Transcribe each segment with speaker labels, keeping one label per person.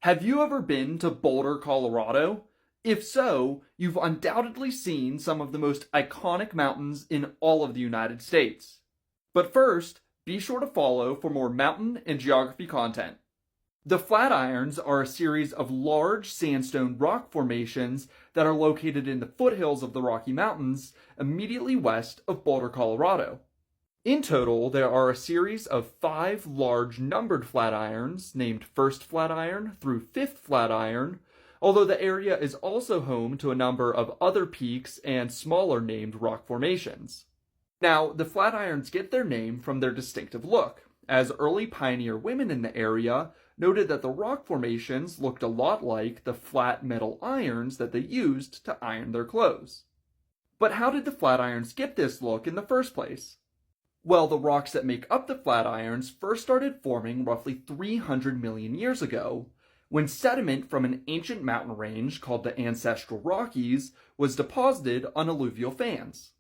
Speaker 1: Have you ever been to Boulder, Colorado? If so, you've undoubtedly seen some of the most iconic mountains in all of the United States. But first, be sure to follow for more mountain and geography content. The Flatirons are a series of large sandstone rock formations that are located in the foothills of the Rocky Mountains immediately west of Boulder, Colorado. In total, there are a series of 5 large numbered flatirons named First Flatiron through Fifth Flatiron, although the area is also home to a number of other peaks and smaller named rock formations. Now, the Flatirons get their name from their distinctive look, as early pioneer women in the area noted that the rock formations looked a lot like the flat metal irons that they used to iron their clothes. But how did the Flatirons get this look in the first place? Well, the rocks that make up the Flatirons first started forming roughly 300 million years ago, when sediment from an ancient mountain range called the Ancestral Rockies was deposited on alluvial fans.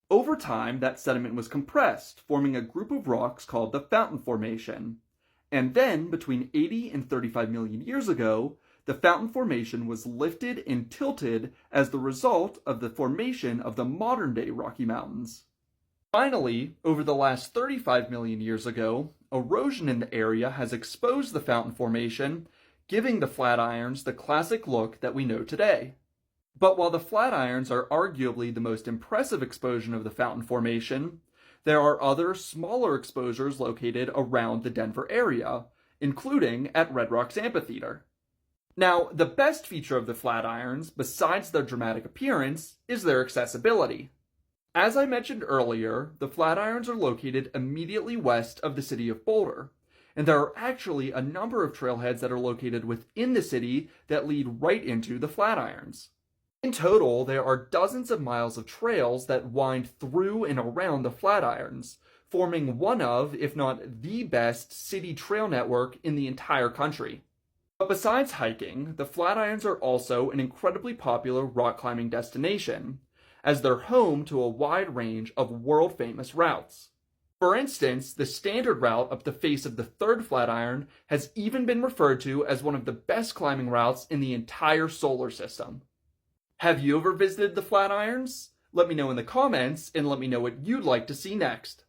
Speaker 1: Over time, that sediment was compressed, forming a group of rocks called the Fountain Formation. And then, between 80 and 35 million years ago, the Fountain Formation was lifted and tilted as the result of the formation of the modern-day Rocky Mountains. Finally, over the last 35 million years ago, erosion in the area has exposed the Fountain Formation, giving the Flatirons the classic look that we know today. But while the Flatirons are arguably the most impressive exposure of the Fountain Formation, there are other smaller exposures located around the Denver area, including at Red Rocks Amphitheater. Now, the best feature of the Flatirons, besides their dramatic appearance, is their accessibility. As I mentioned earlier, the Flatirons are located immediately west of the city of Boulder, and there are actually a number of trailheads that are located within the city that lead right into the Flatirons. In total, there are dozens of miles of trails that wind through and around the Flatirons, forming one of, if not the best, city trail network in the entire country. But besides hiking, the Flatirons are also an incredibly popular rock climbing destination, as they're home to a wide range of world-famous routes. For instance, the standard route up the face of the third Flatiron has even been referred to as one of the best climbing routes in the entire solar system. Have you ever visited the Flatirons? Let me know in the comments, and let me know what you'd like to see next.